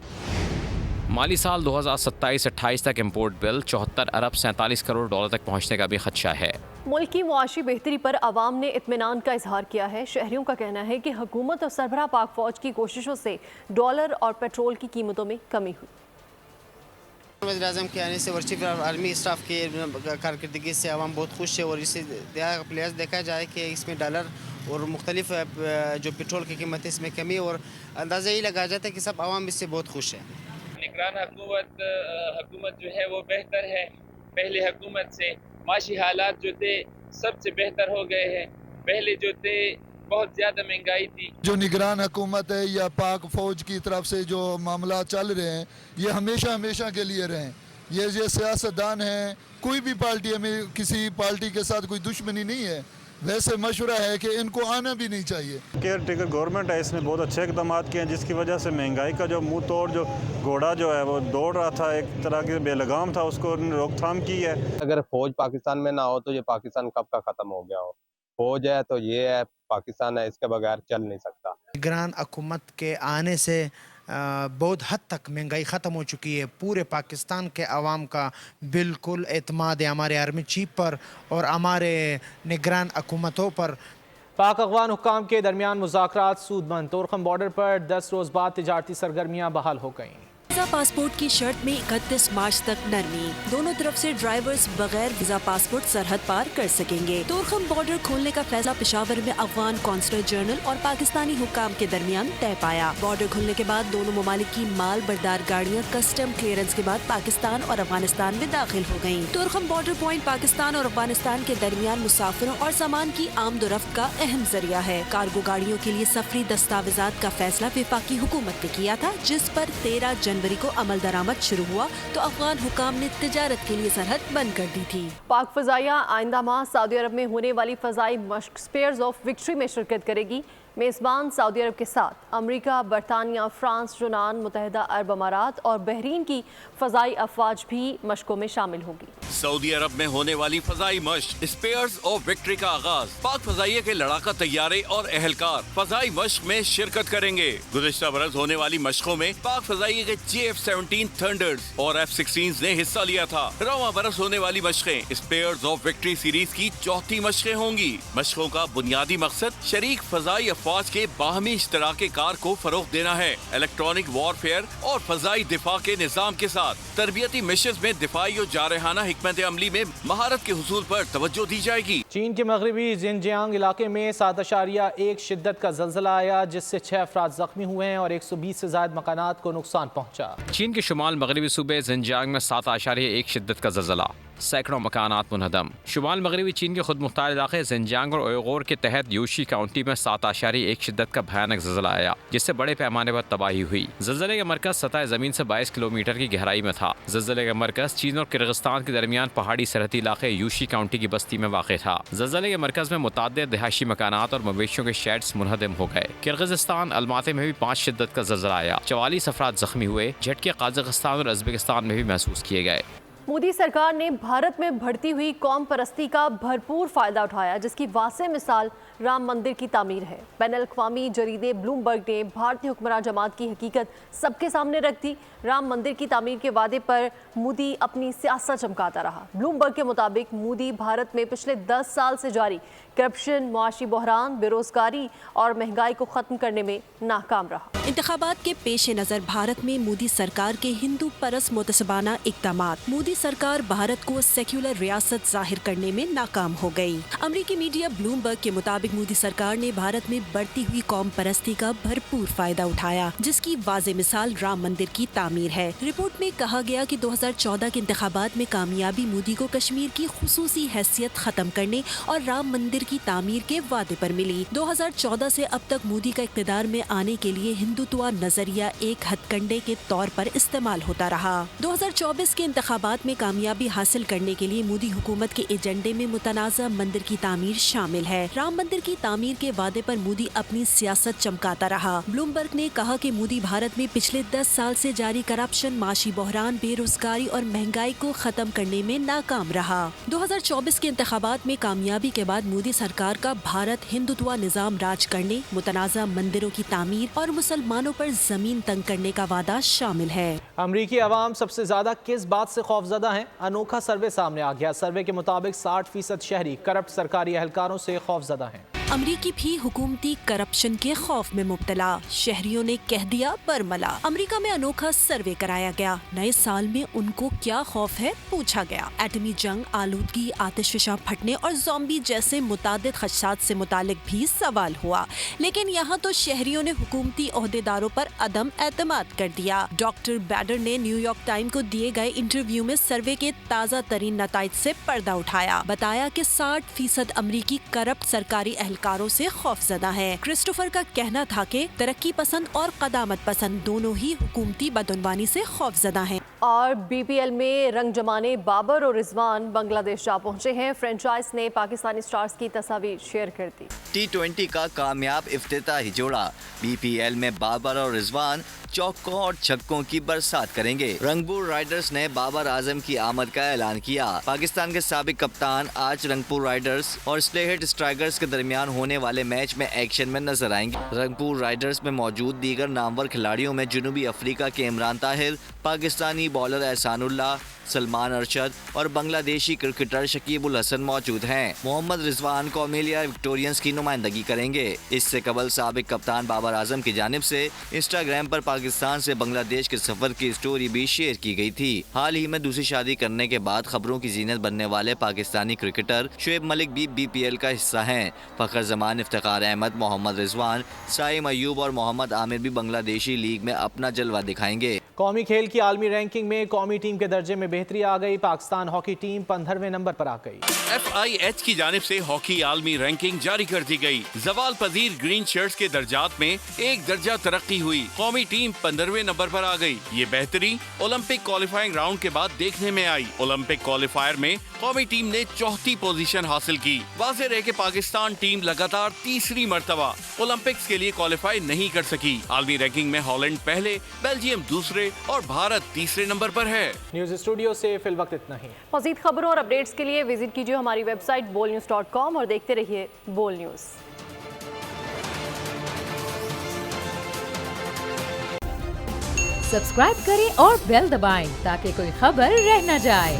माली साल 2027-28 तक इम्पोर्ट बिल 74 अरब 47 करोड़ डॉलर तक पहुँचने का भी खदशा है।
मुल्क की मुआशी बेहतरी पर अवाम ने इत्मीनान का इजहार किया है। शहरियों का कहना है कि हुकूमत और सरबराह पाक फौज की कोशिशों से डॉलर और पेट्रोल की कीमतों में कमी हुई।
वज़ीर-ए-आज़म के आने से वर्चीफ आर्मी स्टाफ के कारकर्दगी से आवाम बहुत खुश है और इसे लिहाज देखा जाए कि इसमें डॉलर और मुख्तलिफ जो पेट्रोल की कीमत है इसमें कमी और अंदाज़ा यही लगाया जाता है कि सब आवाम इससे बहुत खुश है।
निगरान हुकूमत जो है वो बेहतर है। पहले हुकूमत से माशी हालात जो थे सबसे बेहतर हो गए हैं। पहले जो थे बहुत ज़्यादा महंगाई थी। जो निगरान हुकूमत है या पाक फ़ौज की तरफ से जो मामला चल रहे हैं ये हमेशा हमेशा के लिए रहें।
یہ سیاستدان ہیں، کوئی بھی پارٹی، ہمیں کسی پارٹی کے ساتھ کوئی دشمنی نہیں ہے، ویسے مشورہ ہے کہ ان کو آنا بھی نہیں چاہیے۔
کیئر ٹیکر گورنمنٹ ہے، اس نے بہت اچھے اقدامات کیے ہیں، جس کی وجہ سے مہنگائی کا جو منہ توڑ جو گھوڑا جو ہے وہ دوڑ رہا تھا، ایک طرح کے بے لگام تھا، اس کو روک تھام کی ہے۔
اگر فوج پاکستان میں نہ ہو تو یہ پاکستان کب کا ختم ہو گیا ہو۔ فوج ہے تو یہ ہے، پاکستان ہے، اس کے بغیر چل نہیں سکتا۔
نگران حکومت کے آنے سے بہت حد تک مہنگائی ختم ہو چکی ہے۔ پورے پاکستان کے عوام کا بالکل اعتماد ہے ہمارے آرمی چیف پر اور ہمارے نگران حکومتوں پر۔
پاک افغان حکام کے درمیان مذاکرات سودمند، تورخم بارڈر پر 10 روز بعد تجارتی سرگرمیاں بحال ہو گئیں۔
ویزا پاسپورٹ کی شرط میں 31 مارچ تک نرمی، دونوں طرف سے ڈرائیورز بغیر ویزا پاسپورٹ سرحد پار کر سکیں گے۔ تورخم بارڈر کھولنے کا فیصلہ پشاور میں افغان قونصلر جنرل اور پاکستانی حکام کے درمیان طے پایا۔ بارڈر کھلنے کے بعد دونوں ممالک کی مال بردار گاڑیاں کسٹم کلیئرنس کے بعد پاکستان اور افغانستان میں داخل ہو گئیں۔ تورخم بارڈر پوائنٹ پاکستان اور افغانستان کے درمیان مسافروں اور سامان کی آمد و رفت کا اہم ذریعہ ہے۔ کارگو گاڑیوں کے لیے سفری دستاویزات کا فیصلہ وفاقی حکومت نے کیا تھا، جس پر 13 جنوری کو عمل درآمد شروع ہوا تو افغان حکام نے تجارت کے لیے سرحد بند کر دی تھی۔
پاک فضائیہ آئندہ ماہ سعودی عرب میں ہونے والی فضائی مشق اسپیئرز آف وکٹری میں شرکت کرے گی۔ میزبان سعودی عرب کے ساتھ امریکہ، برطانیہ، فرانس، یونان، متحدہ عرب امارات اور بحرین کی فضائی افواج بھی مشقوں میں شامل ہوگی۔
سعودی عرب میں ہونے والی فضائی مشق اسپیئرز آف وکٹری کا آغاز، پاک فضائیہ کے لڑاکا طیارے اور اہلکار فضائی مشق میں شرکت کریں گے۔ گزشتہ برس ہونے والی مشقوں میں پاک فضائیہ کے JF-17 تھنڈرز اور F-16 نے حصہ لیا تھا۔ رواں برس ہونے والی مشقیں اسپیئرز آف وکٹری سیریز کی چوتھی مشقیں ہوں گی۔ مشقوں کا بنیادی مقصد شریک فضائی افواج کے باہمی اشتراک کار کو فروغ دینا ہے۔ الیکٹرانک وارفیئر اور فضائی دفاع کے نظام کے ساتھ تربیتی مشنز میں دفاعی اور جارحانہ حکمت عملی میں مہارت کے حصول پر توجہ دی جائے گی۔
چین کے مغربی زنجیانگ علاقے میں 7.1 شدت کا زلزلہ آیا، جس سے 6 افراد زخمی ہوئے ہیں اور 120 سے زائد مکانات کو نقصان پہنچا۔
چین کے شمال مغربی صوبے زنجیانگ میں 7.1 شدت کا زلزلہ، سینکڑوں مکانات منہدم۔ شمال مغربی چین کے خود مختار علاقے زنجیانگ اور اویغور کے تحت یوشی کاؤنٹی میں 7.1 شدت کا بھیانک زلزلہ آیا، جس سے بڑے پیمانے پر تباہی ہوئی۔ زلزلے کا مرکز سطح زمین سے 22 کلومیٹر کی گہرائی میں تھا۔ زلزلے کا مرکز چین اور کرغزستان کے درمیان پہاڑی سرحدی علاقے یوشی کاؤنٹی کی بستی میں واقع تھا۔ زلزلے کے مرکز میں متعدد رہائشی مکانات اور مویشیوں کے شیڈز منہدم ہو گئے۔ کرغزستان الماتے میں بھی 5 شدت کا زلزلہ آیا، 44 افراد زخمی ہوئے۔ جھٹکے قازقستان اور ازبکستان میں بھی محسوس کیے گئے۔
مودی سرکار نے بھارت میں بڑھتی ہوئی قوم پرستی کا بھرپور فائدہ اٹھایا، جس کی واضح مثال رام مندر کی تعمیر ہے۔ بین الاقوامی جریدے بلومبرگ نے بھارتی حکمراں جماعت کی حقیقت سب کے سامنے رکھ دی۔ رام مندر کی تعمیر کے وعدے پر مودی اپنی سیاست چمکاتا رہا۔ بلومبرگ کے مطابق مودی بھارت میں پچھلے 10 سال سے جاری کرپشن، معاشی بحران، بے روزگاری اور مہنگائی کو ختم کرنے میں ناکام رہا۔
انتخابات کے پیش نظر بھارت میں مودی سرکار کے ہندو پرست متسبانہ اقدامات، مودی سرکار بھارت کو سیکولر ریاست ظاہر کرنے میں ناکام ہو گئی۔ امریکی میڈیا بلومبرگ کے مطابق مودی سرکار نے بھارت میں بڑھتی ہوئی قوم پرستی کا بھرپور فائدہ اٹھایا، جس کی واضح مثال رام مندر کی تعمیر ہے۔ رپورٹ میں کہا گیا کہ 2014 کے انتخابات میں کامیابی مودی کو کشمیر کی خصوصی حیثیت ختم کرنے اور رام مندر کی تعمیر کے وعدے پر ملی۔ 2014 سے اب تک مودی کا اقتدار میں آنے کے لیے ہندوتوا نظریہ ایک ہتھ کنڈے کے طور پر استعمال ہوتا رہا۔ 2024 کے انتخابات میں کامیابی حاصل کرنے کے لیے مودی حکومت کے ایجنڈے میں متنازع مندر کی تعمیر شامل ہے۔ رام مندر کی تعمیر کے وعدے پر مودی اپنی سیاست چمکاتا رہا۔ بلومبرگ نے کہا کہ مودی بھارت میں پچھلے 10 سال سے جاری کرپشن، معاشی بحران، بے روزگاری اور مہنگائی کو ختم کرنے میں ناکام رہا۔ 2024 کے انتخابات میں کامیابی کے بعد مودی سرکار کا بھارت ہندوتوا نظام راج کرنے، متنازع مندروں کی تعمیر اور مسلمانوں پر زمین تنگ کرنے کا وعدہ شامل ہے۔
امریکی عوام سب سے زیادہ کس بات سے خوفزدہ ہیں؟ انوکھا سروے سامنے آ گیا۔ سروے کے مطابق 60% شہری کرپٹ سرکاری اہلکاروں سے خوفزدہ ہیں۔
امریکی بھی حکومتی کرپشن کے خوف میں مبتلا، شہریوں نے کہہ دیا برملا۔ امریکہ میں انوکھا سروے کرایا گیا، نئے سال میں ان کو کیا خوف ہے پوچھا گیا۔ ایٹمی جنگ، آلودگی، آتش فشاں پھٹنے اور زومبی جیسے متعدد خدشات سے متعلق بھی سوال ہوا، لیکن یہاں تو شہریوں نے حکومتی عہدیداروں پر عدم اعتماد کر دیا۔ ڈاکٹر بیڈر نے نیو یارک ٹائم کو دیے گئے انٹرویو میں سروے کے تازہ ترین نتائج سے پردہ اٹھایا، بتایا کہ 60% امریکی کرپٹ سرکاری اہلکاروں سے خوفزدہ ہے۔ کرسٹوفر کا کہنا تھا کہ ترقی پسند اور قدامت پسند دونوں ہی حکومتی بدعنوانی سے خوفزدہ ہیں۔
اور BPL میں رنگ جمانے بابر اور رضوان بنگلہ دیش جا پہنچے ہیں. فرینچائز نے پاکستانی سٹارز کی تصاویر شیئر کر دی.
T20 کا کامیاب افتتاحی جوڑا BPL میں بابر اور رضوان چوکوں اور چھکوں کی برسات کریں گے. رنگپور رائڈرز نے بابر اعظم کی آمد کا اعلان کیا. پاکستان کے سابق کپتان آج رنگپور رائڈرز اور سلیٹ اسٹرائکرز کے درمیان ہونے والے میچ میں ایکشن میں نظر آئیں گے. رنگپور رائڈرز میں موجود دیگر نامور کھلاڑیوں میں جنوبی افریقہ کے عمران طاہر، پاکستانی بالر احسان اللہ، سلمان ارشد اور بنگلہ دیشی کرکٹر شکیب الحسن موجود ہیں. محمد رضوان کومیلیا وکٹورینز کی نمائندگی کریں گے. اس سے قبل سابق کپتان بابر اعظم کی جانب سے انسٹاگرام پر پاکستان سے بنگلہ دیش کے سفر کی اسٹوری بھی شیئر کی گئی تھی. حال ہی میں دوسری شادی کرنے کے بعد خبروں کی زینت بننے والے پاکستانی کرکٹر شعیب ملک بھی BPL کا حصہ ہیں. فخر زمان، افتخار احمد، محمد رضوان، سائم ایوب اور محمد عامر بھی بنگلہ دیشی لیگ میں اپنا جلوہ دکھائیں گے.
قومی کھیل کی عالمی رینکنگ میں قومی ٹیم کے درجے میں بہتری آ گئی. پاکستان ہاکی ٹیم 15ویں نمبر پر آ گئی.
FIH کی جانب سے ہاکی عالمی رینکنگ جاری کر دی گئی. زوال پذیر گرین شرٹس کے درجات میں ایک درجہ ترقی ہوئی. قومی ٹیم 15ویں نمبر پر آ گئی. یہ بہتری اولمپک کوالیفائنگ راؤنڈ کے بعد دیکھنے میں آئی. اولمپک کوالیفائر میں قومی ٹیم نے 4تھی پوزیشن حاصل کی. واضح رہے کہ پاکستان ٹیم لگاتار تیسری مرتبہ اولمپکس کے لیے کوالیفائی نہیں کر سکی. عالمی رینکنگ میں ہالینڈ پہلے، بیلجیم دوسرے اور بھارت تیسرے نمبر پر ہے.
نیوز اسٹوڈیو سے فی الوقت اتنا ہی.
مزید خبروں اور اپڈیٹس کے لیے وزٹ کیجیے ہماری ویب سائٹ bolnews.com اور دیکھتے رہیے بول نیوز.
سبسکرائب کریں اور بیل دبائیں تاکہ کوئی خبر رہ نہ جائے.